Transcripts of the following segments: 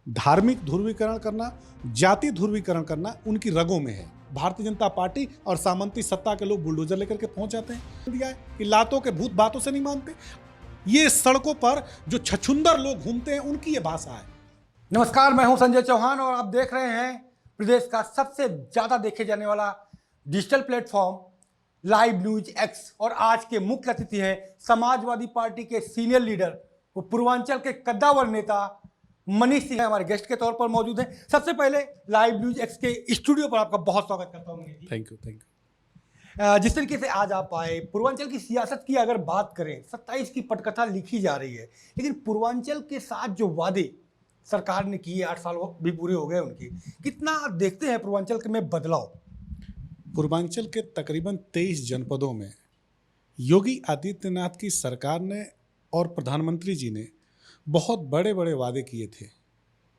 धार्मिक ध्रुवीकरण करना, जाति ध्रुवीकरण करना उनकी रगों में है। भारतीय जनता पार्टी और सामंती सत्ता के लोग बुलडोजर लेकर के पहुंच जाते हैं। दिया है कि लातों के भूत बातों से नहीं मानते। ये सड़कों पर जो छछुंदर लोग घूमते हैं उनकी ये भाषा है। नमस्कार, मैं हूं संजय चौहान और आप देख रहे हैं प्रदेश का सबसे ज्यादा देखे जाने वाला digital platform live news x. और आज के मुख्य अतिथि हैं समाजवादी पार्टी के सीनियर लीडर, वो पूर्वांचल के कद्दावर नेता मनीष सिंह हमारे गेस्ट के तौर पर मौजूद हैं। सबसे पहले लाइव न्यूज एक्स के स्टूडियो पर आपका बहुत स्वागत करता हूं। Thank you. जिस तरीके से आज आप आए, पूर्वांचल की सियासत की अगर बात करें, 27 की पटकथा लिखी जा रही है, लेकिन पूर्वांचल के साथ जो वादे सरकार ने किए, 8 साल भी पूरे हो गए उनकी, कितना देखते हैं पूर्वांचल में बदलाव? पूर्वांचल के तकरीबन 23 जनपदों में योगी आदित्यनाथ की सरकार ने और प्रधानमंत्री जी ने बहुत बड़े बड़े वादे किए थे।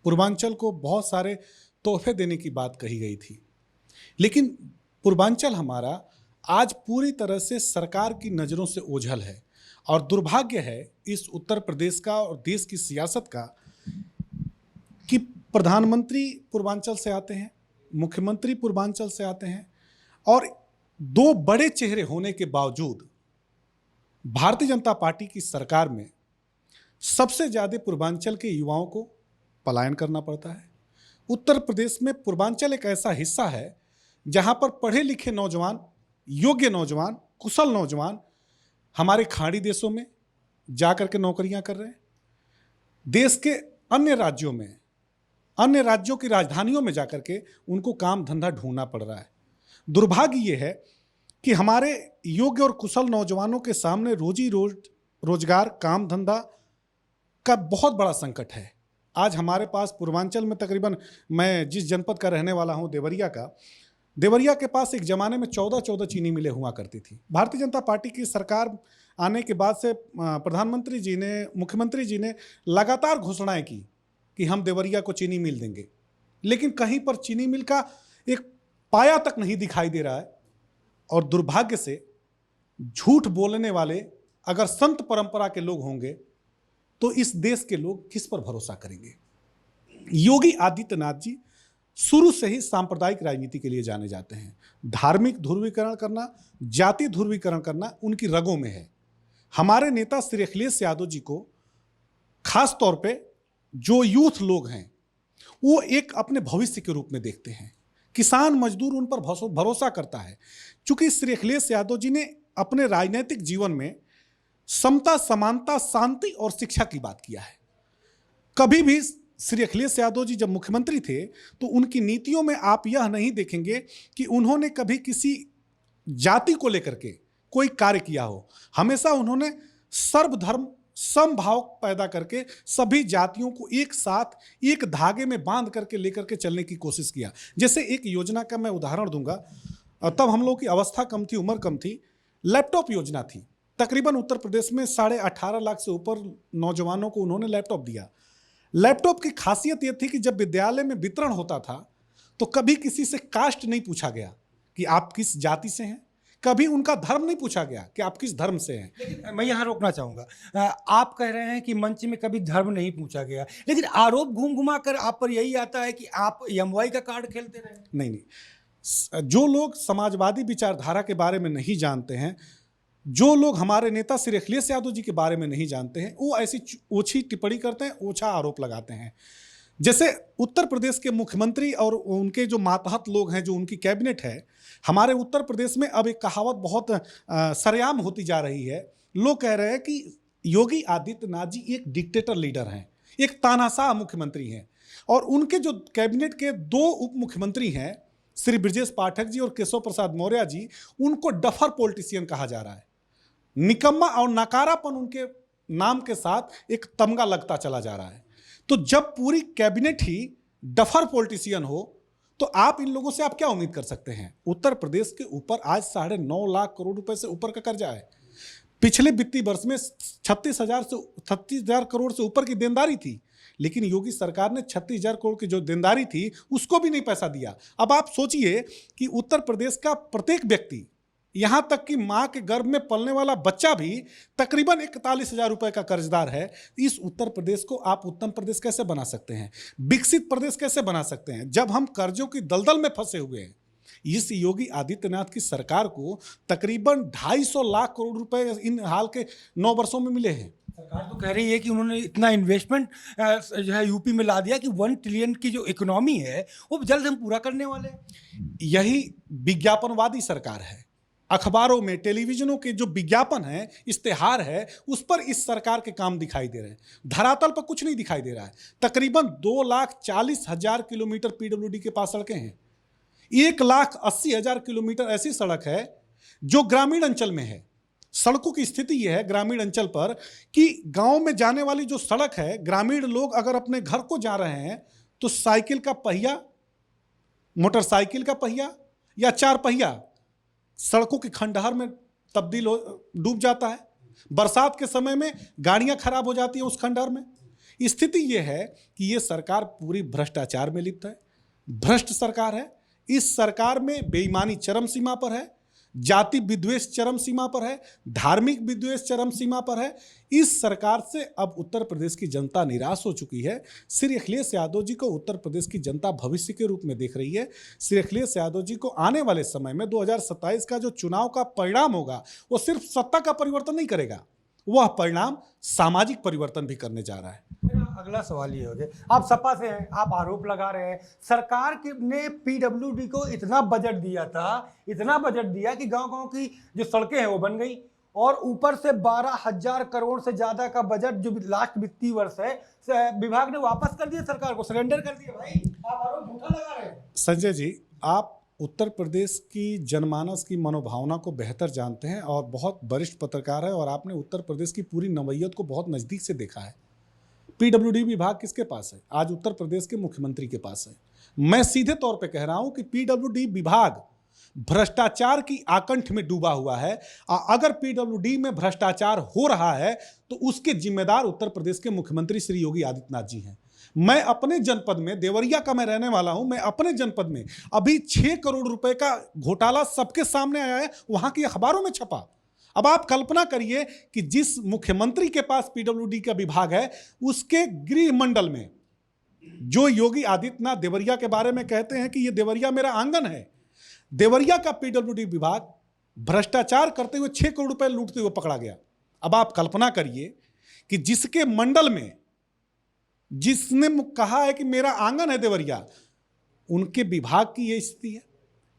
पूर्वांचल को बहुत सारे तोहफे देने की बात कही गई थी, लेकिन पूर्वांचल हमारा आज पूरी तरह से सरकार की नज़रों से ओझल है। और दुर्भाग्य है इस उत्तर प्रदेश का और देश की सियासत का कि प्रधानमंत्री पूर्वांचल से आते हैं, मुख्यमंत्री पूर्वांचल से आते हैं, और दो बड़े चेहरे होने के बावजूद भारतीय जनता पार्टी की सरकार में सबसे ज़्यादा पूर्वांचल के युवाओं को पलायन करना पड़ता है। उत्तर प्रदेश में पूर्वांचल एक ऐसा हिस्सा है जहां पर पढ़े लिखे नौजवान, योग्य नौजवान, कुशल नौजवान हमारे खाड़ी देशों में जाकर के नौकरियां कर रहे हैं। देश के अन्य राज्यों में, अन्य राज्यों की राजधानियों में जाकर के उनको काम धंधा ढूंढना पड़ रहा है। दुर्भाग्य ये है कि हमारे योग्य और कुशल नौजवानों के सामने रोजगार, काम धंधा का बहुत बड़ा संकट है। आज हमारे पास पूर्वांचल में तकरीबन, मैं जिस जनपद का रहने वाला हूं, देवरिया के पास एक ज़माने में 14 चीनी मिलें हुआ करती थी। भारतीय जनता पार्टी की सरकार आने के बाद से प्रधानमंत्री जी ने, मुख्यमंत्री जी ने लगातार घोषणाएं की कि हम देवरिया को चीनी मिल देंगे, लेकिन कहीं पर चीनी मिल का एक पाया तक नहीं दिखाई दे रहा है। और दुर्भाग्य से झूठ बोलने वाले अगर संत परंपरा के लोग होंगे तो इस देश के लोग किस पर भरोसा करेंगे? योगी आदित्यनाथ जी शुरू से ही सांप्रदायिक राजनीति के लिए जाने जाते हैं। धार्मिक ध्रुवीकरण करना, जाति ध्रुवीकरण करना उनकी रगों में है। हमारे नेता श्री अखिलेश यादव जी को खास तौर पे जो यूथ लोग हैं वो एक अपने भविष्य के रूप में देखते हैं। किसान मजदूर उन पर भरोसा करता है। चूंकि श्री अखिलेश यादव जी ने अपने राजनीतिक जीवन में समता, समानता, शांति और शिक्षा की बात किया है। कभी भी श्री अखिलेश यादव जी जब मुख्यमंत्री थे तो उनकी नीतियों में आप यह नहीं देखेंगे कि उन्होंने कभी किसी जाति को लेकर के कोई कार्य किया हो। हमेशा उन्होंने सर्वधर्म समभाव पैदा करके सभी जातियों को एक साथ एक धागे में बांध करके लेकर के चलने की कोशिश किया। जैसे एक योजना का मैं उदाहरण दूंगा, तब हम लोग की अवस्था कम थी, उम्र कम थी। लैपटॉप योजना थी। तकरीबन उत्तर प्रदेश में 18.5 लाख से ऊपर नौजवानों को उन्होंने लैपटॉप दिया। लैपटॉप की खासियत यह थी कि जब विद्यालय में वितरण होता था तो कभी किसी से कास्ट नहीं पूछा गया कि आप किस जाति से हैं, कभी उनका धर्म नहीं पूछा गया कि आप किस धर्म से हैं। लेकिन मैं यहाँ रोकना चाहूँगा, आप कह रहे हैं कि मंच में कभी धर्म नहीं पूछा गया, लेकिन आरोप घूम घुमा कर आप पर यही आता है कि आप एमवाई का कार्ड खेलते रहे। नहीं, जो लोग समाजवादी विचारधारा के बारे में नहीं जानते हैं, जो लोग हमारे नेता श्री अखिलेश यादव जी के बारे में नहीं जानते हैं, वो ऐसी ओछी टिप्पणी करते हैं, ओछा आरोप लगाते हैं। जैसे उत्तर प्रदेश के मुख्यमंत्री और उनके जो मातहत लोग हैं, जो उनकी कैबिनेट है, हमारे उत्तर प्रदेश में अब एक कहावत बहुत सरेआम होती जा रही है। लोग कह रहे हैं कि योगी आदित्यनाथ जी एक डिक्टेटर लीडर हैं, एक तानाशाह मुख्यमंत्री हैं, और उनके जो कैबिनेट के 2 उप मुख्यमंत्री हैं, श्री ब्रजेश पाठक जी और केशव प्रसाद मौर्य जी, उनको डफर पॉलिटिशियन कहा जा रहा है। निकम्मा और नकारापन उनके नाम के साथ एक तमगा लगता चला जा रहा है। तो जब पूरी कैबिनेट ही डफर पॉलिटिशियन हो तो आप इन लोगों से आप क्या उम्मीद कर सकते हैं? उत्तर प्रदेश के ऊपर आज 9.5 लाख करोड़ रुपए से ऊपर का कर्जा है। पिछले वित्तीय वर्ष में 36,000 करोड़ से ऊपर की देनदारी थी, लेकिन योगी सरकार ने 36,000 करोड़ की जो देनदारी थी उसको भी नहीं पैसा दिया। अब आप सोचिए कि उत्तर प्रदेश का प्रत्येक व्यक्ति यहां तक कि मां के गर्भ में पलने वाला बच्चा भी तकरीबन 41,000 रुपए का कर्जदार है। इस उत्तर प्रदेश को आप उत्तम प्रदेश कैसे बना सकते हैं, विकसित प्रदेश कैसे बना सकते हैं, जब हम कर्जों की दलदल में फंसे हुए हैं। इस योगी आदित्यनाथ की सरकार को तकरीबन 250 लाख करोड़ रुपए इन हाल के 9 वर्षों में मिले हैं। सरकार तो कह रही है कि उन्होंने इतना इन्वेस्टमेंट जो है यूपी में ला दिया कि 1 ट्रिलियन की जो इकोनॉमी है वो जल्द हम पूरा करने वाले हैं। यही विज्ञापनवादी सरकार है। अखबारों में, टेलीविजनों के जो विज्ञापन है, इश्तेहार है, उस पर इस सरकार के काम दिखाई दे रहे हैं। धरातल पर कुछ नहीं दिखाई दे रहा है। तकरीबन 2,40,000 किलोमीटर पीडब्ल्यूडी के पास सड़कें हैं। 1,80,000 किलोमीटर ऐसी सड़क है जो ग्रामीण अंचल में है। सड़कों की स्थिति यह है ग्रामीण अंचल पर कि गांव में जाने वाली जो सड़क है, ग्रामीण लोग अगर अपने घर को जा रहे हैं तो साइकिल का पहिया, मोटरसाइकिल का पहिया या 4 पहिया सड़कों के खंडहर में तब्दील हो, डूब जाता है। बरसात के समय में गाड़ियां खराब हो जाती हैं उस खंडहर में। स्थिति यह है कि यह सरकार पूरी भ्रष्टाचार में लिप्त है, भ्रष्ट सरकार है। इस सरकार में बेईमानी चरम सीमा पर है, जाति विद्वेष चरम सीमा पर है, धार्मिक विद्वेष चरम सीमा पर है। इस सरकार से अब उत्तर प्रदेश की जनता निराश हो चुकी है। श्री अखिलेश यादव जी को उत्तर प्रदेश की जनता भविष्य के रूप में देख रही है। श्री अखिलेश यादव जी को आने वाले समय में 2027 का जो चुनाव का परिणाम होगा वो सिर्फ सत्ता का परिवर्तन नहीं करेगा, वह परिणाम सामाजिक परिवर्तन भी करने जा रहा है। मेरा अगला सवाल ये हो गया, आप सपा से हैं, आप आरोप लगा रहे हैं सरकार ने पीडब्ल्यूडी को इतना बजट दिया था, इतना बजट दिया कि गांव-गांव की जो सड़कें हैं वो बन गई, और ऊपर से 12,000 करोड़ से ज्यादा का बजट जो लास्ट वित्तीय वर्ष है विभाग ने वापस कर दिया, सरकार को सरेंडर कर दिया। भाई आप आरोप झूठा लगा रहे हैं। संजय जी, आप उत्तर प्रदेश की जनमानस की मनोभावना को बेहतर जानते हैं और बहुत वरिष्ठ पत्रकार है, और आपने उत्तर प्रदेश की पूरी नवैयत को बहुत नज़दीक से देखा है। पीडब्ल्यूडी विभाग किसके पास है? आज उत्तर प्रदेश के मुख्यमंत्री के पास है। मैं सीधे तौर पे कह रहा हूं कि पीडब्ल्यूडी विभाग भ्रष्टाचार की आकंठ में डूबा हुआ है। अगर पीडब्ल्यूडी में भ्रष्टाचार हो रहा है तो उसके जिम्मेदार उत्तर प्रदेश के मुख्यमंत्री श्री योगी आदित्यनाथ जी हैं। मैं अपने जनपद में, देवरिया का मैं रहने वाला हूं, मैं अपने जनपद में अभी 6 करोड़ रुपए का घोटाला सबके सामने आया है, वहां की अखबारों में छपा। अब आप कल्पना करिए कि जिस मुख्यमंत्री के पास पीडब्ल्यूडी का विभाग है, उसके गृह मंडल में जो योगी आदित्यनाथ देवरिया के बारे में कहते हैं कि ये देवरिया मेरा आंगन है, देवरिया का पीडब्ल्यूडी विभाग भ्रष्टाचार करते हुए 6 करोड़ रुपए लूटते हुए पकड़ा गया। अब आप कल्पना करिए कि जिसके मंडल में, जिसने कहा है कि मेरा आंगन है देवरिया, उनके विभाग की यह स्थिति है।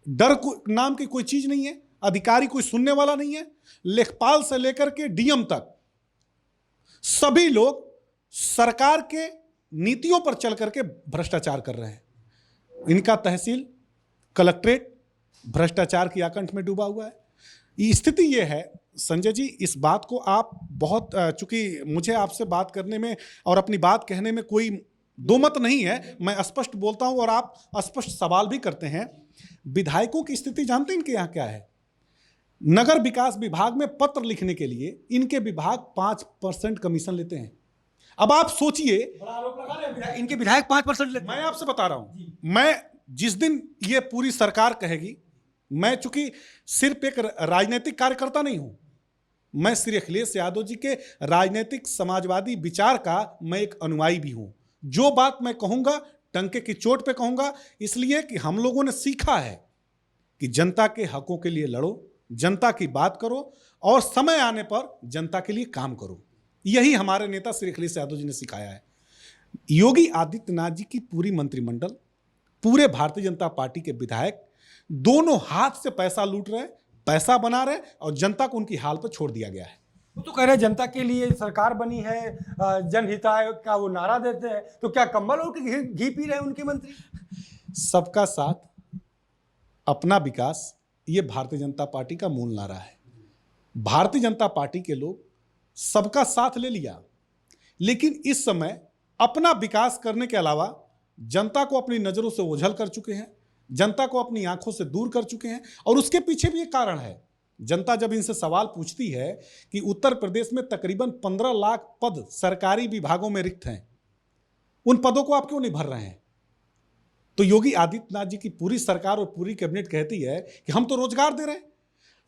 डर नाम की कोई चीज नहीं है, अधिकारी कोई सुनने वाला नहीं है। लेखपाल से लेकर के डीएम तक सभी लोग सरकार के नीतियों पर चल करके भ्रष्टाचार कर रहे हैं। इनका तहसील, कलेक्ट्रेट भ्रष्टाचार की आकंठ में डूबा हुआ है। स्थिति यह है संजय जी, इस बात को आप बहुत, चूंकि मुझे आपसे बात करने में और अपनी बात कहने में कोई दो मत नहीं है, मैं स्पष्ट बोलता हूं और आप स्पष्ट सवाल भी करते हैं। विधायकों की स्थिति जानते हैं इनके यहाँ क्या है? नगर विकास विभाग में पत्र लिखने के लिए इनके विभाग 5% कमीशन लेते हैं। अब आप सोचिए, इनके विधायक 5% लेते हैं। मैं आपसे बता रहा हूं, मैं जिस दिन ये पूरी सरकार कहेगी, मैं चूंकि सिर्फ एक राजनीतिक कार्यकर्ता नहीं हूं, मैं श्री अखिलेश यादव जी के राजनीतिक समाजवादी विचार का मैं एक अनुयायी भी हूं। जो बात मैं कहूंगा टंके की चोट पे कहूंगा, इसलिए कि हम लोगों ने सीखा है कि जनता के हकों के लिए लड़ो, जनता की बात करो और समय आने पर जनता के लिए काम करो। यही हमारे नेता श्री अखिलेश यादव जी ने सिखाया है। योगी आदित्यनाथ जी की पूरी मंत्रिमंडल, पूरे भारतीय जनता पार्टी के विधायक दोनों हाथ से पैसा लूट रहे, पैसा बना रहे और जनता को उनकी हाल पर छोड़ दिया गया है। वो तो कह रहे हैं जनता के लिए सरकार बनी है, जनहिताय का वो नारा देते हैं, तो क्या कंबल ओढ़ के घी पी रहे हैं उनके मंत्री? सबका साथ, अपना विकास, ये भारतीय जनता पार्टी का मूल नारा है। भारतीय जनता पार्टी के लोग सबका साथ ले लिया, लेकिन इस समय अपना विकास करने के अलावा जनता को अपनी नजरों से ओझल कर चुके हैं, जनता को अपनी आंखों से दूर कर चुके हैं। और उसके पीछे भी एक कारण है। जनता जब इनसे सवाल पूछती है कि उत्तर प्रदेश में तकरीबन 15 लाख पद सरकारी विभागों में रिक्त हैं, उन पदों को आप क्यों नहीं भर रहे हैं? तो योगी आदित्यनाथ जी की पूरी सरकार और पूरी कैबिनेट कहती है कि हम तो रोजगार दे रहे हैं।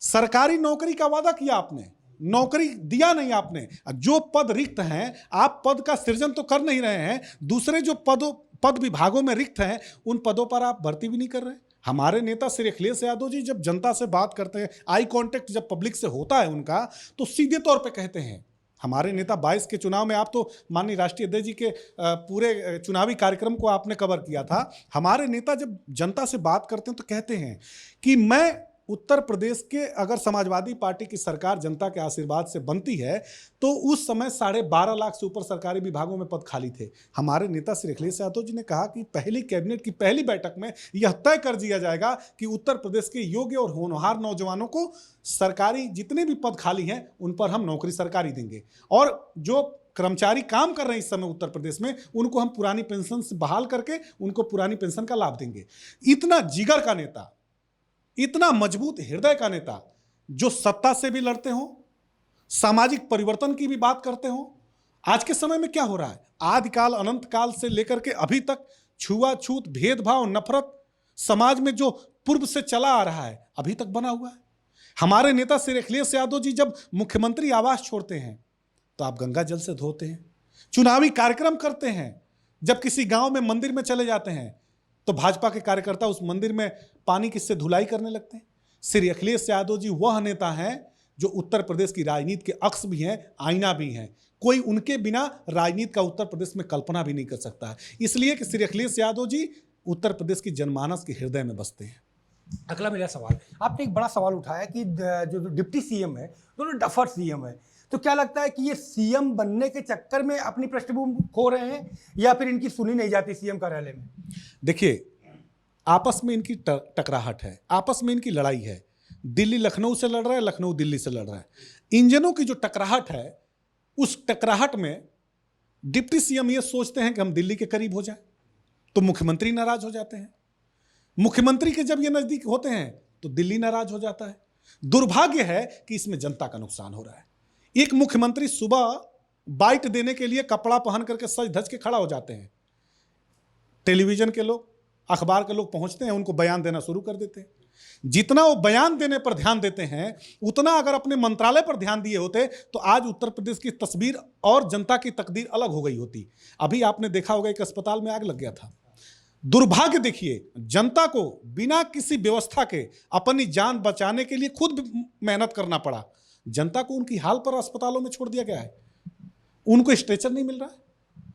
सरकारी नौकरी का वादा किया आपने, नौकरी दिया नहीं आपने। जो पद रिक्त हैं, आप पद का सृजन तो कर नहीं रहे हैं, दूसरे जो पद विभागों में रिक्त हैं उन पदों पर आप भर्ती भी नहीं कर रहे हैं। हमारे नेता श्री अखिलेश यादव जी जब जनता से बात करते हैं, आई कांटेक्ट जब पब्लिक से होता है उनका, तो सीधे तौर पे कहते हैं। हमारे नेता 22 के चुनाव में, आप तो माननीय राष्ट्रीय अध्यक्ष जी के पूरे चुनावी कार्यक्रम को आपने कवर किया था। हमारे नेता जब जनता से बात करते हैं तो कहते हैं कि मैं उत्तर प्रदेश के, अगर समाजवादी पार्टी की सरकार जनता के आशीर्वाद से बनती है तो उस समय 12.5 लाख से ऊपर सरकारी विभागों में पद खाली थे। हमारे नेता श्री अखिलेश यादव जी ने कहा कि पहली कैबिनेट की पहली बैठक में यह तय कर दिया जाएगा कि उत्तर प्रदेश के योग्य और होनहार नौजवानों को सरकारी जितने भी पद खाली हैं उन पर हम नौकरी सरकारी देंगे, और जो कर्मचारी काम कर रहे हैं इस समय उत्तर प्रदेश में उनको हम पुरानी पेंशन से बहाल करके उनको पुरानी पेंशन का लाभ देंगे। इतना जिगर का नेता, इतना मजबूत हृदय का नेता, जो सत्ता से भी लड़ते हो, सामाजिक परिवर्तन की भी बात करते हो। आज के समय में क्या हो रहा है, आदिकाल अनंत काल से लेकर के अभी तक छुआछूत, भेदभाव, नफरत समाज में जो पूर्व से चला आ रहा है अभी तक बना हुआ है। हमारे नेता श्री अखिलेश यादव जी जब मुख्यमंत्री आवास छोड़ते हैं तो आप गंगा जल से धोते हैं, चुनावी कार्यक्रम करते हैं। जब किसी गांव में मंदिर में चले जाते हैं तो भाजपा के कार्यकर्ता उस मंदिर में पानी किससे धुलाई करने लगते हैं। श्री अखिलेश यादव जी वह नेता हैं जो उत्तर प्रदेश की राजनीति के अक्स भी हैं, आईना भी हैं। कोई उनके बिना राजनीति का उत्तर प्रदेश में कल्पना भी नहीं कर सकता है, इसलिए कि श्री अखिलेश यादव जी उत्तर प्रदेश की जनमानस के हृदय में बसते हैं। अगला मेरा सवाल, आपने एक बड़ा सवाल उठाया कि जो डिप्टी सीएम है दोनों डफर सीएम है, तो क्या लगता है कि ये सीएम बनने के चक्कर में अपनी पृष्ठभूमि खो रहे हैं या फिर इनकी सुनी नहीं जाती सीएम कार्यालय में? देखिए, आपस में इनकी टकराहट है, आपस में इनकी लड़ाई है। दिल्ली लखनऊ से लड़ रहा है, लखनऊ दिल्ली से लड़ रहा है। इंजनों की जो टकराहट है, उस टकराहट में डिप्टी सीएम ये सोचते हैं कि हम दिल्ली के करीब हो जाए, तो मुख्यमंत्री नाराज हो जाते हैं। मुख्यमंत्री के जब ये नजदीक होते हैं तो दिल्ली नाराज हो जाता है। दुर्भाग्य है कि इसमें जनता का नुकसान हो रहा है। एक मुख्यमंत्री सुबह बाइट देने के लिए कपड़ा पहन करके सज धज के खड़ा हो जाते हैं, टेलीविजन के लोग, अखबार के लोग पहुंचते हैं, उनको बयान देना शुरू कर देते हैं। जितना वो बयान देने पर ध्यान देते हैं उतना अगर अपने मंत्रालय पर ध्यान दिए होते तो आज उत्तर प्रदेश की तस्वीर और जनता की तकदीर अलग हो गई होती। अभी आपने देखा होगा एक अस्पताल में आग लग गया था। दुर्भाग्य देखिए, जनता को बिना किसी व्यवस्था के अपनी जान बचाने के लिए खुद मेहनत करना पड़ा। जनता को उनकी हाल पर अस्पतालों में छोड़ दिया गया है। उनको स्ट्रेचर नहीं मिल रहा है,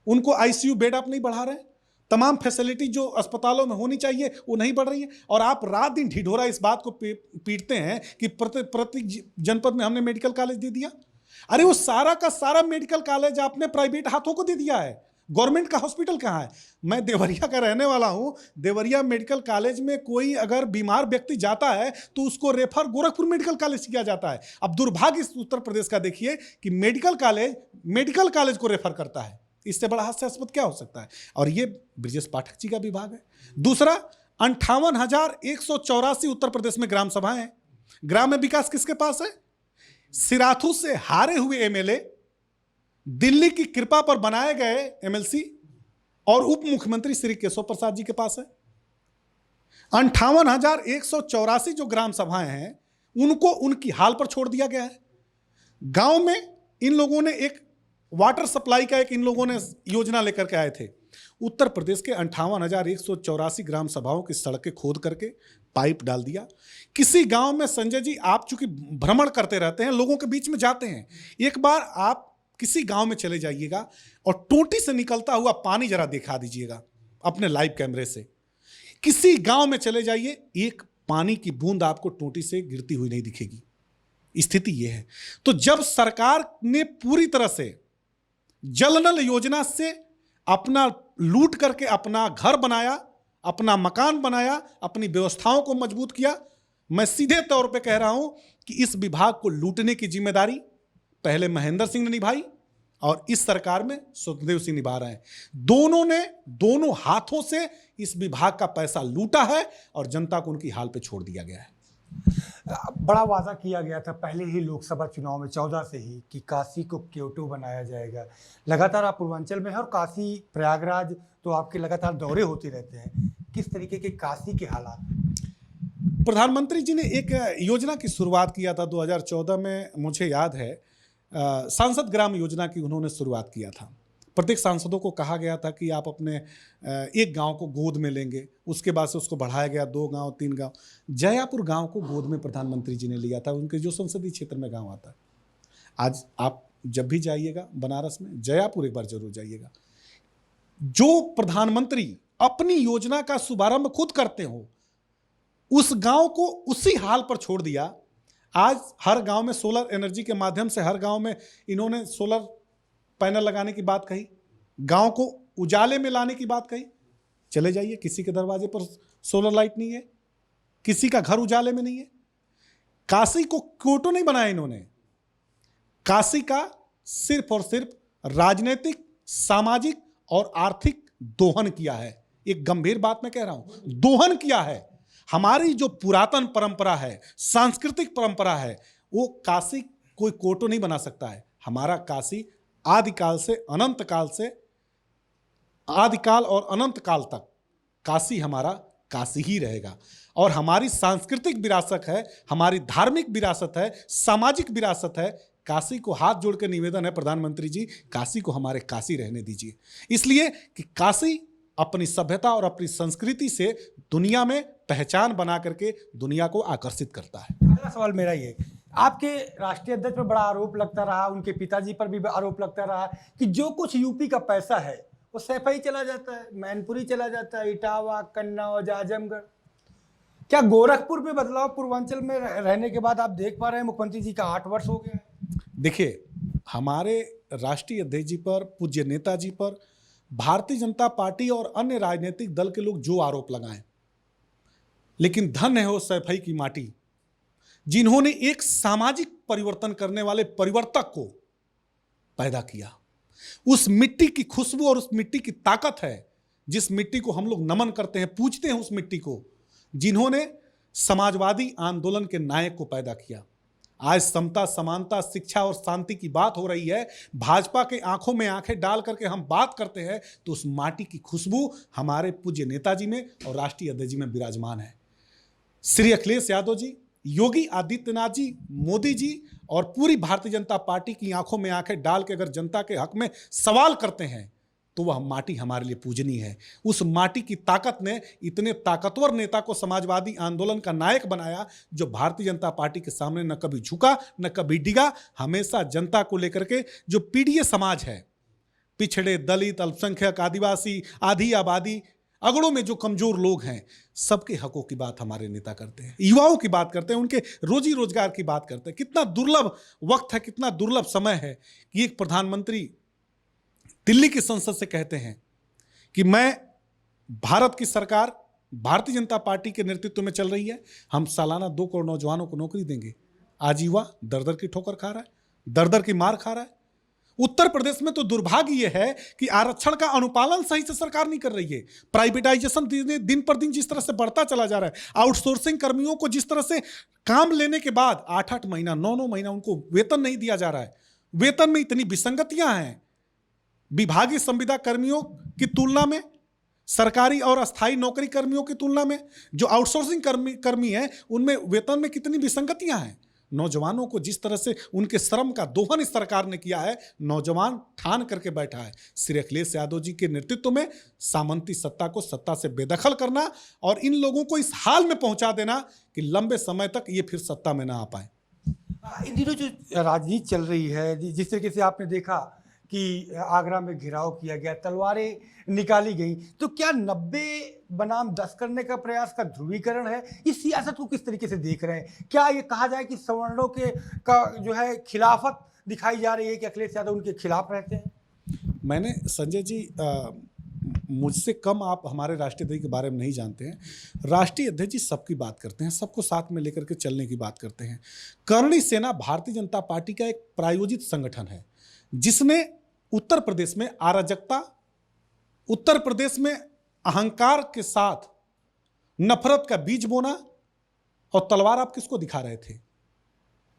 उनको आईसीयू बेड आप नहीं बढ़ा रहे हैं, तमाम फैसिलिटी जो अस्पतालों में होनी चाहिए वो नहीं बढ़ रही है, और आप रात दिन ढिढोरा इस बात को पीटते हैं कि प्रत्येक जनपद में हमने मेडिकल कॉलेज दे दिया। अरे वो सारा का सारा मेडिकल कॉलेज आपने प्राइवेट हाथों को दे दिया है, गवर्नमेंट का हॉस्पिटल कहाँ है? मैं देवरिया का रहने वाला हूँ। देवरिया मेडिकल कॉलेज में कोई अगर बीमार व्यक्ति जाता है तो उसको रेफर गोरखपुर मेडिकल कॉलेज किया जाता है। अब दुर्भाग्य इस उत्तर प्रदेश का देखिए कि मेडिकल कॉलेज को रेफर करता है। इससे बड़ा हास्यास्पद क्या हो सकता है? और ये ब्रजेश पाठक जी का विभाग है। दूसरा, 58,184 उत्तर प्रदेश में ग्राम सभाएं हैं। ग्राम में विकास किसके पास है? सिराथू से हारे हुए एमएलए, दिल्ली की कृपा पर बनाए गए एमएलसी और उप मुख्यमंत्री श्री केशव प्रसाद जी के पास है। 58,184 जो ग्राम सभाएं हैं उनको उनकी हाल पर छोड़ दिया गया है। गांव में इन लोगों ने एक वाटर सप्लाई का इन लोगों ने योजना लेकर के आए थे। उत्तर प्रदेश के 58,184 ग्राम सभाओं की सड़कें खोद करके पाइप डाल दिया। किसी गांव में, संजय जी आप चूंकि भ्रमण करते रहते हैं, लोगों के बीच में जाते हैं, एक बार आप किसी गांव में चले जाइएगा और टोटी से निकलता हुआ पानी जरा दिखा दीजिएगा अपने लाइव कैमरे से। किसी गांव में चले जाइए, एक पानी की बूंद आपको टोटी से गिरती हुई नहीं दिखेगी। स्थिति यह है। तो जब सरकार ने पूरी तरह से जल नल योजना से अपना लूट करके अपना घर बनाया, अपना मकान बनाया, अपनी व्यवस्थाओं को मजबूत किया, मैं सीधे तौर पे कह रहा हूं कि इस विभाग को लूटने की जिम्मेदारी पहले महेंद्र सिंह ने निभाई और इस सरकार में स्वतंत्र सिंह निभा रहे हैं। दोनों ने दोनों हाथों से इस विभाग का पैसा लूटा है और जनता को उनकी हाल पे छोड़ दिया गया है। बड़ा वादा किया गया था पहले ही लोकसभा चुनाव में 14 से ही कि काशी को क्योटो बनाया जाएगा। लगातार आप पूर्वांचल में हैं और काशी प्रयागराज तो आपके लगातार दौरे होते रहते हैं। किस तरीके के काशी के हालात? प्रधानमंत्री जी ने एक योजना की शुरुआत किया था 2014 में, मुझे याद है, सांसद ग्राम योजना की उन्होंने शुरुआत किया था। प्रत्येक सांसदों को कहा गया था कि आप अपने एक गांव को गोद में लेंगे। उसके बाद से उसको बढ़ाया गया 2 गांव 3 गांव। जयापुर गांव को गोद में प्रधानमंत्री जी ने लिया था, उनके जो संसदीय क्षेत्र में गांव आता है। आज आप जब भी जाइएगा बनारस में, जयापुर एक बार जरूर जाइएगा। जो प्रधानमंत्री अपनी योजना का शुभारंभ खुद करते हो, उस गांव को उसी हाल पर छोड़ दिया। आज हर गांव में सोलर एनर्जी के माध्यम से, हर गांव में इन्होंने सोलर पैनल लगाने की बात कही, गांव को उजाले में लाने की बात कही। चले जाइए, किसी के दरवाजे पर सोलर लाइट नहीं है, किसी का घर उजाले में नहीं है। काशी को क्योटो नहीं बनाया इन्होंने। काशी का सिर्फ और सिर्फ राजनीतिक, सामाजिक और आर्थिक दोहन किया है। एक गंभीर बात मैं कह रहा हूं, दोहन किया है। हमारी जो पुरातन परंपरा है, सांस्कृतिक परंपरा है, वो काशी कोई कोटो नहीं बना सकता है। हमारा काशी आदिकाल से अनंत काल से, आदिकाल और अनंत काल तक काशी हमारा काशी ही रहेगा। और हमारी सांस्कृतिक विरासत है, हमारी धार्मिक विरासत है, सामाजिक विरासत है। काशी को हाथ जोड़ के निवेदन है प्रधानमंत्री जी, काशी को हमारे काशी रहने दीजिए। इसलिए कि काशी अपनी सभ्यता और अपनी संस्कृति से दुनिया में पहचान बना करके दुनिया को आकर्षित करता है। अगला सवाल मेरा ये, आपके राष्ट्रीय अध्यक्ष पर बड़ा आरोप लगता रहा, उनके पिताजी पर भी आरोप लगता रहा कि जो कुछ यूपी का पैसा है वो सैफई चला जाता है, मैनपुरी चला जाता है, इटावा, कन्नौज, आजमगढ़। क्या गोरखपुर में बदलाव पूर्वांचल में रहने के बाद आप देख पा रहे हैं? मुख्यमंत्री जी का 8 वर्ष हो गया है। देखिए, हमारे राष्ट्रीय अध्यक्ष जी पर, पूज्य नेताजी पर भारतीय जनता पार्टी और अन्य राजनीतिक दल के लोग जो आरोप लगाएं, लेकिन धन है वो सैफई की माटी, जिन्होंने एक सामाजिक परिवर्तन करने वाले परिवर्तक को पैदा किया। उस मिट्टी की खुशबू और उस मिट्टी की ताकत है, जिस मिट्टी को हम लोग नमन करते हैं, पूजते हैं, उस मिट्टी को, जिन्होंने समाजवादी आंदोलन के नायक को पैदा किया। आज समता, समानता, शिक्षा और शांति की बात हो रही है। भाजपा के आंखों में आंखें डाल करके हम बात करते हैं तो उस माटी की खुशबू हमारे पूज्य नेताजी में और राष्ट्रीय अध्यक्ष जी में विराजमान है। श्री अखिलेश यादव जी, योगी आदित्यनाथ जी, मोदी जी और पूरी भारतीय जनता पार्टी की आंखों में आंखें डाल के अगर जनता के हक में सवाल करते हैं तो वह माटी हमारे लिए पूजनीय है। उस माटी की ताकत ने इतने ताकतवर नेता को समाजवादी आंदोलन का नायक बनाया, जो भारतीय जनता पार्टी के सामने न कभी झुका न कभी डिगा। हमेशा जनता को लेकर के, जो पीड़ित समाज है, पिछड़े, दलित, अल्पसंख्यक, आदिवासी, आधी आबादी, अगड़ों में जो कमजोर लोग हैं, सबके हकों की बात हमारे नेता करते हैं। युवाओं की बात करते हैं, उनके रोजी रोजगार की बात करते हैं। कितना दुर्लभ वक्त है, कितना दुर्लभ समय है कि एक प्रधानमंत्री दिल्ली की संसद से कहते हैं कि मैं, भारत की सरकार भारतीय जनता पार्टी के नेतृत्व में चल रही है, हम सालाना 2 करोड़ नौजवानों को नौकरी देंगे। आज युवा दर दर की ठोकर खा रहा है, दर दर की मार खा रहा है। उत्तर प्रदेश में तो दुर्भाग्य यह है कि आरक्षण का अनुपालन सही से सरकार नहीं कर रही है। प्राइवेटाइजेशन दिन पर दिन जिस तरह से बढ़ता चला जा रहा है, आउटसोर्सिंग कर्मियों को जिस तरह से काम लेने के बाद 8-8 महीना, 9-9 महीना उनको वेतन नहीं दिया जा रहा है। वेतन में इतनी विसंगतियां हैं विभागीय संविदा कर्मियों की तुलना में, सरकारी और अस्थायी नौकरी कर्मियों की तुलना में। जो आउटसोर्सिंग कर्मी हैं उनमें वेतन में कितनी विसंगतियां हैं। नौजवानों को जिस तरह से उनके श्रम का दोहन इस सरकार ने किया है, नौजवान ठान करके बैठा है श्री अखिलेश यादव जी के नेतृत्व में सामंती सत्ता को सत्ता से बेदखल करना और इन लोगों को इस हाल में पहुंचा देना कि लंबे समय तक ये फिर सत्ता में ना आ पाए। इन दिनों जो राजनीति चल रही है, जिस तरीके से आपने देखा कि आगरा में घेराव किया गया, तलवारें निकाली गई, तो क्या 90 बनाम 10 करने का प्रयास का ध्रुवीकरण है? इस सियासत को किस तरीके से देख रहे हैं? क्या ये कहा जाए कि सवर्णों के का जो है खिलाफत दिखाई जा रही है कि अखिलेश यादव उनके खिलाफ रहते हैं? मैंने, संजय जी, मुझसे कम आप हमारे राष्ट्रीय अध्यक्ष के बारे में नहीं जानते हैं। राष्ट्रीय अध्यक्ष जी सबकी बात करते हैं, सबको साथ में लेकर के चलने की बात करते हैं। करणी सेना भारतीय जनता पार्टी का एक प्रायोजित संगठन है, जिसने उत्तर प्रदेश में अराजकता, उत्तर प्रदेश में अहंकार के साथ नफरत का बीज बोना। और तलवार आप किसको दिखा रहे थे?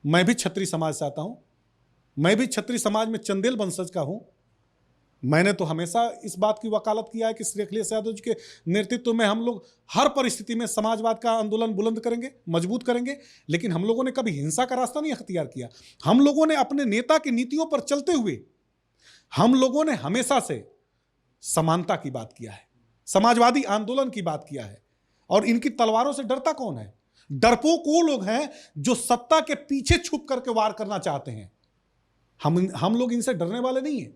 मैं भी क्षत्रिय समाज से आता हूं, मैं भी क्षत्रिय समाज में चंदेल वंशज का हूं। मैंने तो हमेशा इस बात की वकालत किया है कि श्री अखिलेश यादव जी के नेतृत्व में हम लोग हर परिस्थिति में समाजवाद का आंदोलन बुलंद करेंगे, मजबूत करेंगे। लेकिन हम लोगों ने कभी हिंसा का रास्ता नहीं अख्तियार किया। हम लोगों ने अपने नेता की नीतियों पर चलते हुए हम लोगों ने हमेशा से समानता की बात किया है, समाजवादी आंदोलन की बात किया है। और इनकी तलवारों से डरता कौन है? डरपोक वो लोग हैं जो सत्ता के पीछे छुप करके वार करना चाहते हैं। हम लोग इनसे डरने वाले नहीं हैं।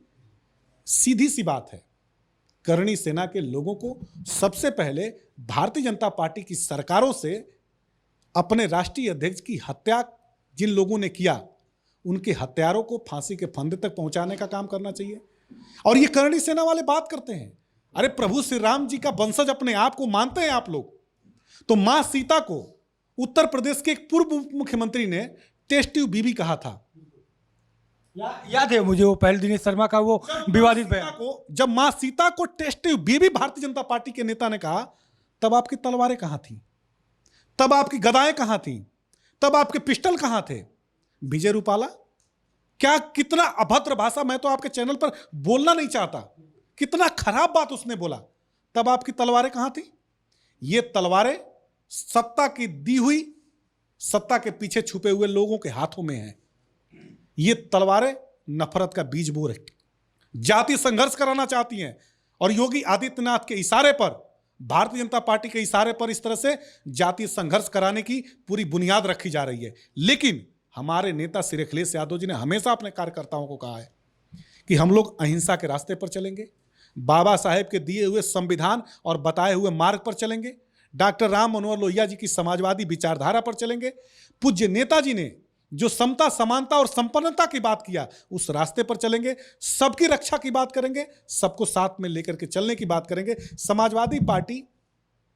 सीधी सी बात है, करणी सेना के लोगों को सबसे पहले भारतीय जनता पार्टी की सरकारों से अपने राष्ट्रीय अध्यक्ष की हत्या जिन लोगों ने किया, उनके हत्यारों को फांसी के फंदे तक पहुंचाने का काम करना चाहिए। और ये करणी सेना वाले बात करते हैं, अरे प्रभु श्री राम जी का वंशज अपने आप को मानते हैं आप लोग? तो मां सीता को उत्तर प्रदेश के एक पूर्व मुख्यमंत्री ने टेस्ट ट्यूब बीबी कहा था। याद है मुझे वो पहल दिनेश शर्मा का वो विवादित बयान को, जब मां सीता को टेस्ट ट्यूब बीबी भारतीय जनता पार्टी के नेता ने कहा, तब आपकी तलवारें कहां थी? तब आपकी गदाएं कहां थी? तब आपके पिस्टल कहां थे? विजय रूपाला, क्या कितना अभद्र भाषा, मैं तो आपके चैनल पर बोलना नहीं चाहता, कितना खराब बात उसने बोला। तब आपकी तलवारें कहां थी? ये तलवारें सत्ता की दी हुई, सत्ता के पीछे छुपे हुए लोगों के हाथों में हैं। ये तलवारें नफरत का बीज बो रही, जाति संघर्ष कराना चाहती हैं। और योगी आदित्यनाथ के इशारे पर, भारतीय जनता पार्टी के इशारे पर इस तरह से जातीय संघर्ष कराने की पूरी बुनियाद रखी जा रही है। लेकिन हमारे नेता श्री अखिलेश यादव जी ने हमेशा अपने कार्यकर्ताओं को कहा है कि हम लोग अहिंसा के रास्ते पर चलेंगे, बाबा साहेब के दिए हुए संविधान और बताए हुए मार्ग पर चलेंगे, डॉक्टर राम मनोहर लोहिया जी की समाजवादी विचारधारा पर चलेंगे। पूज्य नेताजी ने जो समता, समानता और संपन्नता की बात किया, उस रास्ते पर चलेंगे। सबकी रक्षा की बात करेंगे, सबको साथ में लेकर के चलने की बात करेंगे। समाजवादी पार्टी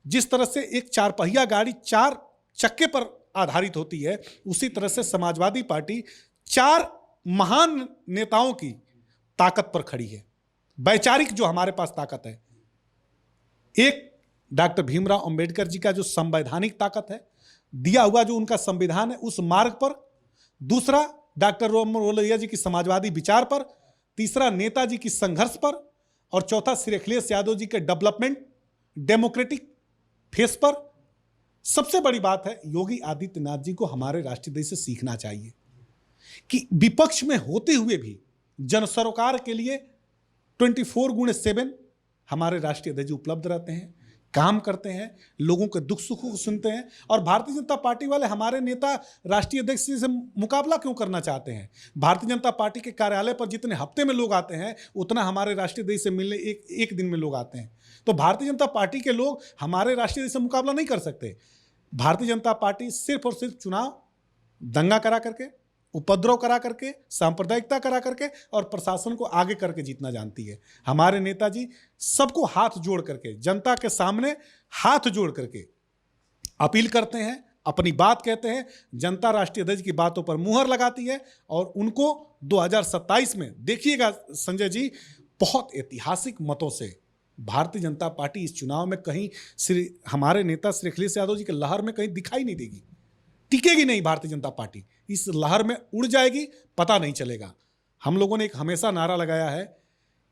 जिस तरह से एक चारपहिया गाड़ी 4 चक्के पर आधारित होती है, उसी तरह से समाजवादी पार्टी 4 महान नेताओं की ताकत पर खड़ी है। वैचारिक जो हमारे पास ताकत है, एक डॉक्टर भीमराव अंबेडकर जी का जो संवैधानिक ताकत है, दिया हुआ जो उनका संविधान है उस मार्ग पर, दूसरा डॉक्टर राम मनोहर लोहिया जी की समाजवादी विचार पर, तीसरा नेताजी की संघर्ष पर, और चौथा श्री अखिलेश यादव जी के डेवलपमेंट डेमोक्रेटिक फेस पर। सबसे बड़ी बात है, योगी आदित्यनाथ जी को हमारे राष्ट्रीय से सीखना चाहिए कि विपक्ष में होते हुए भी जन सरोकार के लिए 24/7 हमारे राष्ट्रीय अध्यक्ष उपलब्ध रहते हैं, काम करते हैं, लोगों के दुख सुखों को सुनते हैं। और भारतीय जनता पार्टी वाले हमारे नेता राष्ट्रीय अध्यक्ष से मुकाबला क्यों करना चाहते हैं? भारतीय जनता पार्टी के कार्यालय पर जितने हफ्ते में लोग आते हैं, उतना हमारे राष्ट्रीय अध्यक्ष से मिलने एक दिन में लोग आते हैं। तो भारतीय जनता पार्टी के लोग हमारे राष्ट्रीय अध्यक्ष से मुकाबला नहीं कर सकते। भारतीय जनता पार्टी सिर्फ और सिर्फ चुनाव दंगा करा करके, उपद्रव करा करके, सांप्रदायिकता करा करके और प्रशासन को आगे करके जीतना जानती है। हमारे नेताजी सबको हाथ जोड़ करके, जनता के सामने हाथ जोड़ करके अपील करते हैं, अपनी बात कहते हैं। जनता राष्ट्रीय अध्यक्ष की बातों पर मुहर लगाती है और उनको 2027 में देखिएगा संजय जी, बहुत ऐतिहासिक मतों से भारतीय जनता पार्टी इस चुनाव में कहीं हमारे नेता श्री अखिलेश यादव जी के लहर में कहीं दिखाई नहीं देगी, टिकेगी नहीं। भारतीय जनता पार्टी इस लहर में उड़ जाएगी, पता नहीं चलेगा। हम लोगों ने एक हमेशा नारा लगाया है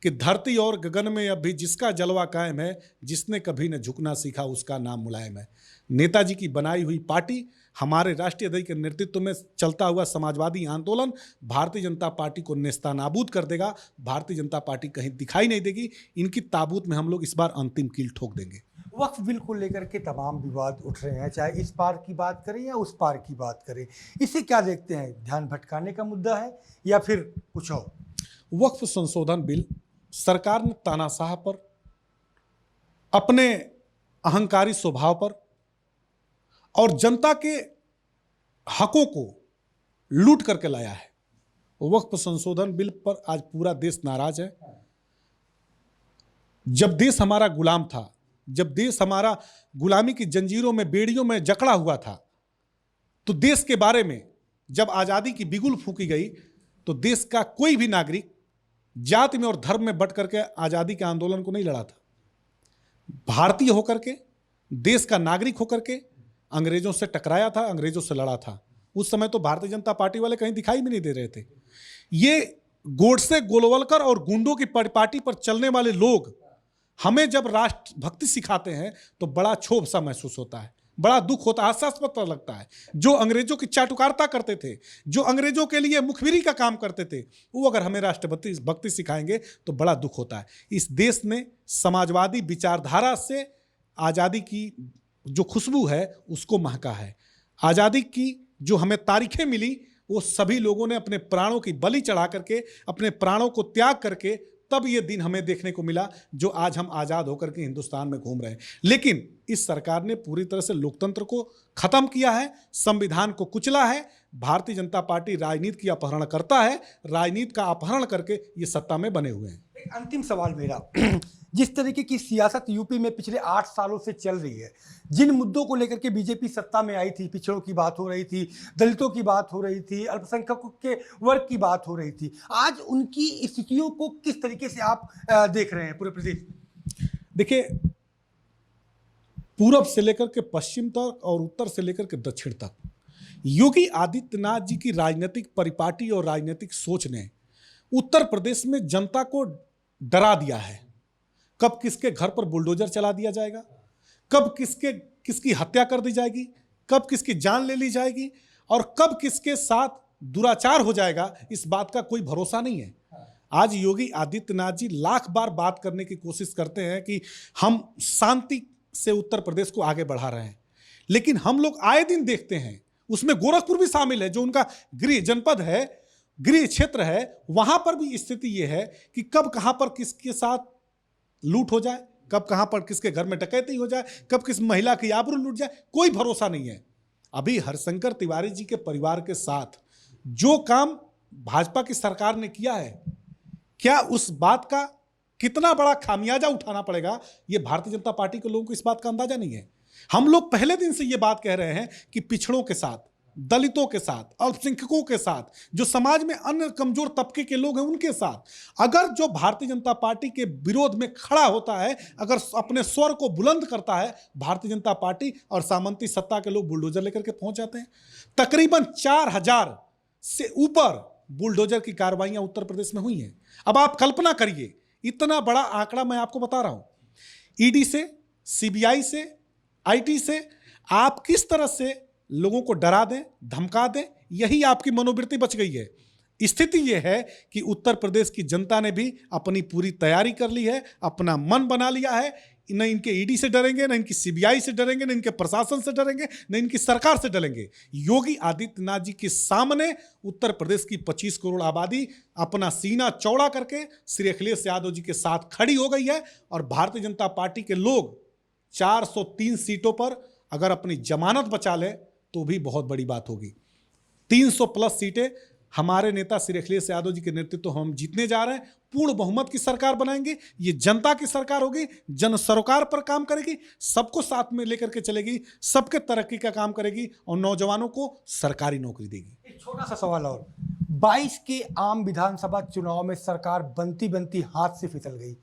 कि धरती और गगन में अब भी जिसका जलवा कायम है, जिसने कभी न झुकना सीखा उसका नाम मुलायम है। नेताजी की बनाई हुई पार्टी, हमारे राष्ट्रीय अध्यक्ष के नेतृत्व में चलता हुआ समाजवादी आंदोलन भारतीय जनता पार्टी को नेस्तानाबूद कर देगा। भारतीय जनता पार्टी कहीं दिखाई नहीं देगी। इनकी ताबूत में हम लोग इस बार अंतिम कील ठोक देंगे। वक्फ बिल को लेकर के तमाम विवाद उठ रहे हैं, चाहे इस पार की बात करें या उस पार की बात करें। इसे क्या देखते हैं, ध्यान भटकाने का मुद्दा है या फिर कुछ और? वक्फ संशोधन बिल सरकार ने तानाशाह पर, अपने अहंकारी स्वभाव पर और जनता के हकों को लूट करके लाया है। वक्फ संशोधन बिल पर आज पूरा देश नाराज है। जब देश हमारा गुलाम था, जब देश हमारा गुलामी की जंजीरों में, बेड़ियों में जकड़ा हुआ था, तो देश के बारे में जब आज़ादी की बिगुल फूंकी गई, तो देश का कोई भी नागरिक जाति में और धर्म में बट करके आज़ादी के आंदोलन को नहीं लड़ा था। भारतीय होकर के, देश का नागरिक होकर के अंग्रेजों से टकराया था, अंग्रेजों से लड़ा था। उस समय तो भारतीय जनता पार्टी वाले कहीं दिखाई भी नहीं दे रहे थे। ये गोडसे, गोलवलकर और गुंडों की परिपाटी पर चलने वाले लोग हमें जब राष्ट्रभक्ति सिखाते हैं तो बड़ा क्षोभ सा महसूस होता है, बड़ा दुख होता है, हास्यास्पद लगता है। जो अंग्रेजों की चाटुकारिता करते थे, जो अंग्रेजों के लिए मुखबिरी का काम करते थे, वो अगर हमें राष्ट्रभक्ति सिखाएंगे तो बड़ा दुख होता है। इस देश ने समाजवादी विचारधारा से आज़ादी की जो खुशबू है उसको महका है। आज़ादी की जो हमें तारीखें मिली, वो सभी लोगों ने अपने प्राणों की बलि चढ़ा करके, अपने प्राणों को त्याग करके तब ये दिन हमें देखने को मिला जो आज हम आज़ाद होकर के हिंदुस्तान में घूम रहे हैं। लेकिन इस सरकार ने पूरी तरह से लोकतंत्र को खत्म किया है, संविधान को कुचला है। भारतीय जनता पार्टी राजनीति की अपहरण करता है, राजनीति का अपहरण करके ये सत्ता में बने हुए हैं। एक अंतिम सवाल मेरा, जिस तरीके की सियासत यूपी में पिछले 8 सालों से चल रही है, जिन मुद्दों को लेकर के बीजेपी सत्ता में आई थी, पिछड़ों की बात हो रही थी, दलितों की बात हो रही थी, अल्पसंख्यकों के वर्ग की बात हो रही थी, आज उनकी स्थितियों को किस तरीके से आप देख रहे हैं पूरे प्रदेश में? देखिए, पूरब से लेकर के पश्चिम तक और उत्तर से लेकर के दक्षिण तक योगी आदित्यनाथ जी की राजनीतिक परिपाटी और राजनीतिक सोच ने उत्तर प्रदेश में जनता को डरा दिया है। कब किसके घर पर बुलडोजर चला दिया जाएगा, कब किसकी हत्या कर दी जाएगी, कब किसकी जान ले ली जाएगी और कब किसके साथ दुराचार हो जाएगा, इस बात का कोई भरोसा नहीं है। आज योगी आदित्यनाथ जी लाख बार बात करने की कोशिश करते हैं कि हम शांति से उत्तर प्रदेश को आगे बढ़ा रहे हैं, लेकिन हम लोग आए दिन देखते हैं, उसमें गोरखपुर भी शामिल है जो उनका गृह जनपद है, गृह क्षेत्र है, वहां पर भी स्थिति यह है कि कब कहां पर किसके साथ लूट हो जाए, कब कहां पर किसके घर में डकैती हो जाए, कब किस महिला की आबरू लूट जाए, कोई भरोसा नहीं है। अभी हरशंकर तिवारी जी के परिवार के साथ जो काम भाजपा की सरकार ने किया है, क्या उस बात का कितना बड़ा खामियाजा उठाना पड़ेगा, ये भारतीय जनता पार्टी के लोगों को इस बात का अंदाजा नहीं है। हम लोग पहले दिन से ये बात कह रहे हैं कि पिछड़ों के साथ, दलितों के साथ, अल्पसंख्यकों के साथ, जो समाज में अन्य कमजोर तबके के लोग हैं उनके साथ अगर जो भारतीय जनता पार्टी के विरोध में खड़ा होता है, अगर अपने स्वर को बुलंद करता है, भारतीय जनता पार्टी और सामंती सत्ता के लोग बुलडोजर लेकर के पहुंच जाते हैं। तकरीबन 4000 से ऊपर बुलडोजर की कार्रवाइयां उत्तर प्रदेश में हुई हैं। अब आप कल्पना करिए, इतना बड़ा आंकड़ा मैं आपको बता रहा हूं, ईडी से, सीबीआई से, आईटी से आप किस तरह से लोगों को डरा दें, धमका दें, यही आपकी मनोवृत्ति बच गई है। स्थिति यह है कि उत्तर प्रदेश की जनता ने भी अपनी पूरी तैयारी कर ली है, अपना मन बना लिया है। न इनके ईडी से डरेंगे, न इनकी सीबीआई से डरेंगे, न इनके प्रशासन से डरेंगे, न इनकी सरकार से डरेंगे। योगी आदित्यनाथ जी के सामने उत्तर प्रदेश की 25 करोड़ आबादी अपना सीना चौड़ा करके श्री अखिलेश यादव जी के साथ खड़ी हो गई है और भारतीय जनता पार्टी के लोग 403 सीटों पर अगर अपनी जमानत बचा ले तो भी बहुत बड़ी बात होगी। 300 प्लस सीटें हमारे नेता श्री अखिलेश यादव जी के नेतृत्व हम जीतने जा रहे हैं। पूर्ण बहुमत की सरकार बनाएंगे, ये जनता की सरकार होगी, जन सरोकार पर काम करेगी, सबको साथ में लेकर के चलेगी, सबके तरक्की का काम करेगी और नौजवानों को सरकारी नौकरी देगी। एक छोटा सा सवाल और, 22 के आम विधानसभा चुनाव में सरकार बनती बनती हाथ से फिसल गई,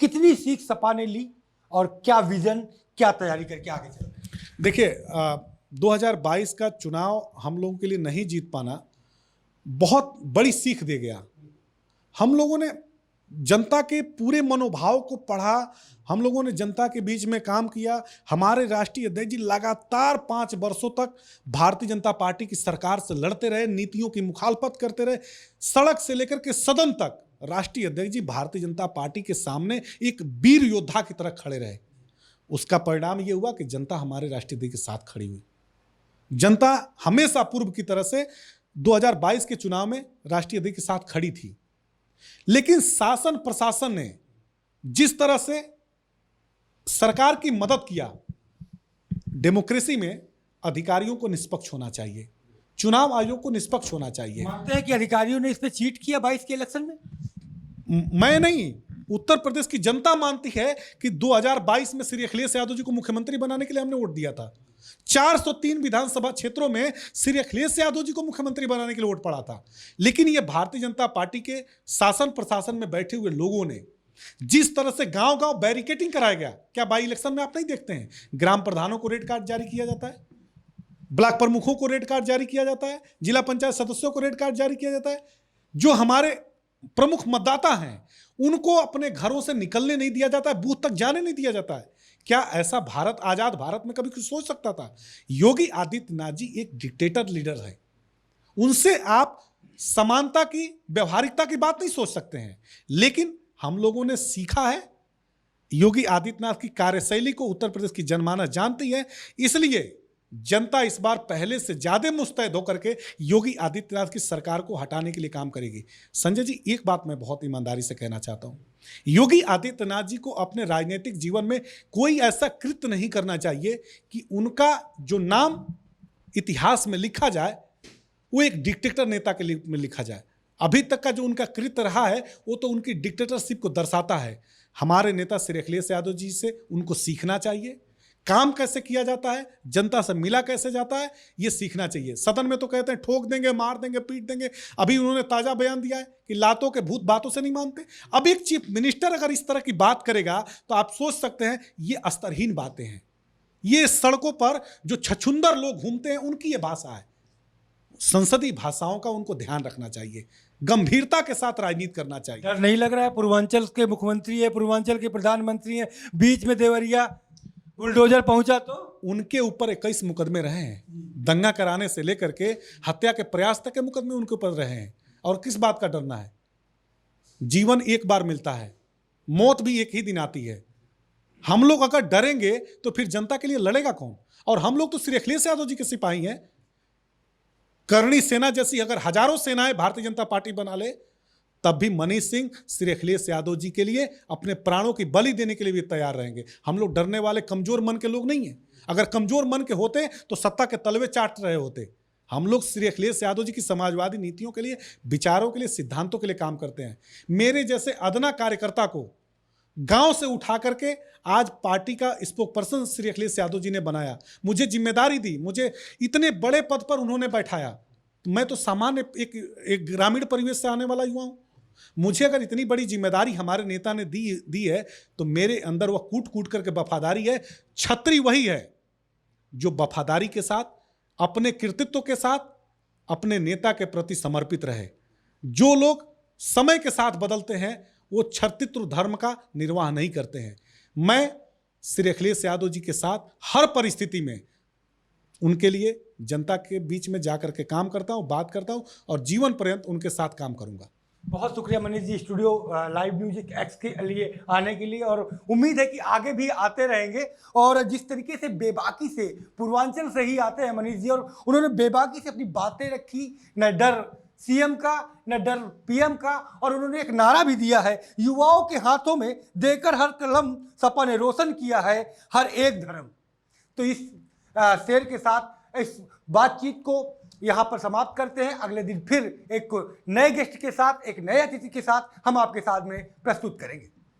कितनी सीट सपा ने ली और क्या विजन, क्या तैयारी करके आगे चल रहे हैं? देखिए, 2022 का चुनाव हम लोगों के लिए नहीं जीत पाना बहुत बड़ी सीख दे गया। हम लोगों ने जनता के पूरे मनोभाव को पढ़ा, हम लोगों ने जनता के बीच में काम किया। हमारे राष्ट्रीय अध्यक्ष जी लगातार 5 वर्षों तक भारतीय जनता पार्टी की सरकार से लड़ते रहे, नीतियों की मुखालफत करते रहे, सड़क से लेकर के सदन तक राष्ट्रीय अध्यक्ष जी भारतीय जनता पार्टी के सामने एक वीर योद्धा की तरह खड़े रहे। उसका परिणाम यह हुआ कि जनता हमारे राष्ट्रीय अध्यक्ष के साथ खड़ी हुई। जनता हमेशा पूर्व की तरह से 2022 के चुनाव में राष्ट्रीय अध्यक्ष के साथ खड़ी थी, लेकिन शासन प्रशासन ने जिस तरह से सरकार की मदद किया, डेमोक्रेसी में अधिकारियों को निष्पक्ष होना चाहिए, चुनाव आयोग को निष्पक्ष होना चाहिए। मानते हैं कि अधिकारियों ने इस पे चीट किया 22 के इलेक्शन में? मैं नहीं, उत्तर प्रदेश की जनता मानती है कि 2022 में श्री अखिलेश यादव जी को मुख्यमंत्री बनाने के लिए हमने वोट दिया था। 403 विधानसभा क्षेत्रों में श्री अखिलेश यादव जी को मुख्यमंत्री बनाने के लिए वोट पड़ा था। लेकिन यह भारतीय जनता पार्टी के शासन प्रशासन में बैठे हुए लोगों ने जिस तरह से गांव गांव बैरिकेडिंग कराया गया, क्या बाई इलेक्शन में आप नहीं देखते हैं? ग्राम प्रधानों को रेड कार्ड जारी किया जाता है, ब्लॉक प्रमुखों को रेड कार्ड जारी किया जाता है, जिला पंचायत सदस्यों को रेड कार्ड जारी किया जाता है। जो हमारे प्रमुख मतदाता हैं उनको अपने घरों से निकलने नहीं दिया जाता है, बूथ तक जाने नहीं दिया जाता है। क्या ऐसा भारत, आजाद भारत में कभी कुछ सोच सकता था? योगी आदित्यनाथ जी एक डिक्टेटर लीडर है, उनसे आप समानता की, व्यवहारिकता की बात नहीं सोच सकते हैं। लेकिन हम लोगों ने सीखा है, योगी आदित्यनाथ की कार्यशैली को उत्तर प्रदेश की जनमानस जानती है, इसलिए जनता इस बार पहले से ज्यादा मुस्तैद होकर के योगी आदित्यनाथ की सरकार को हटाने के लिए काम करेगी। संजय जी, एक बात मैं बहुत ईमानदारी से कहना चाहता हूं, योगी आदित्यनाथ जी को अपने राजनीतिक जीवन में कोई ऐसा कृत्य नहीं करना चाहिए कि उनका जो नाम इतिहास में लिखा जाए वो एक डिक्टेटर नेता के लिए में लिखा जाए। अभी तक का जो उनका कृत्य रहा है वो तो उनकी डिक्टेटरशिप को दर्शाता है। हमारे नेता श्री अखिलेश यादव जी से उनको सीखना चाहिए, काम कैसे किया जाता है, जनता से मिला कैसे जाता है, ये सीखना चाहिए। सदन में तो कहते हैं ठोक देंगे, मार देंगे, पीट देंगे। अभी उन्होंने ताजा बयान दिया है कि लातों के भूत बातों से नहीं मानते। अब एक चीफ मिनिस्टर अगर इस तरह की बात करेगा तो आप सोच सकते हैं ये स्तरहीन बातें हैं। ये सड़कों पर जो छछुंदर लोग घूमते हैं उनकी ये भाषा है। संसदीय भाषाओं का उनको ध्यान रखना चाहिए, गंभीरता के साथ राजनीति करना चाहिए। डर नहीं लग रहा है? पूर्वांचल के मुख्यमंत्री है, पूर्वांचल के प्रधानमंत्री हैं, बीच में देवरिया बुलडोजर पहुंचा तो उनके ऊपर 21 मुकदमे रहे हैं, दंगा कराने से लेकर के हत्या के प्रयास तक के मुकदमे उनके ऊपर रहे हैं। और किस बात का डरना है? जीवन एक बार मिलता है, मौत भी एक ही दिन आती है। हम लोग अगर डरेंगे तो फिर जनता के लिए लड़ेगा कौन? और हम लोग तो श्री अखिलेश यादव जी के सिपाही हैं। करणी सेना जैसी अगर हजारों सेनाएं भारतीय जनता पार्टी बना ले, तब भी मनीष सिंह श्री अखिलेश यादव जी के लिए अपने प्राणों की बलि देने के लिए भी तैयार रहेंगे। हम लोग डरने वाले कमजोर मन के लोग नहीं हैं। अगर कमजोर मन के होते तो सत्ता के तलवे चाट रहे होते। हम लोग श्री अखिलेश यादव जी की समाजवादी नीतियों के लिए, विचारों के लिए, सिद्धांतों के लिए काम करते हैं। मेरे जैसे अदना कार्यकर्ता को गांव से उठा करके आज पार्टी का स्पोक पर्सन श्री अखिलेश यादव जी ने बनाया, मुझे जिम्मेदारी दी, मुझे इतने बड़े पद पर उन्होंने बैठाया। मैं तो सामान्य एक ग्रामीण परिवेश से आने वाला युवा हूं। मुझे अगर इतनी बड़ी जिम्मेदारी हमारे नेता ने दी है तो मेरे अंदर वह कूट कूट करके वफादारी है। छतरी वही है जो वफादारी के साथ, अपने कृतित्व के साथ, अपने नेता के प्रति समर्पित रहे। जो लोग समय के साथ बदलते हैं वो छत्रित्व धर्म का निर्वाह नहीं करते हैं। मैं श्री अखिलेश यादव जी के साथ हर परिस्थिति में उनके लिए जनता के बीच में जाकर के काम करता हूं, बात करता हूं और जीवन पर्यंत उनके साथ काम करूंगा। बहुत शुक्रिया Manish ji, studio live news x के लिए आने के लिए, और उम्मीद है कि आगे भी आते रहेंगे। और जिस तरीके से बेबाकी से, पूर्वांचल से ही आते हैं मनीष जी, और उन्होंने बेबाकी से अपनी बातें रखी, न डर सीएम का न डर पीएम का, और उन्होंने एक नारा भी दिया है, युवाओं के हाथों में देकर हर कलम सपा ने रोशन किया है हर एक धर्म। तो इस शेर के साथ इस बातचीत को यहाँ पर समाप्त करते हैं। अगले दिन फिर एक नए गेस्ट के साथ, एक नए अतिथि के साथ हम आपके साथ में प्रस्तुत करेंगे।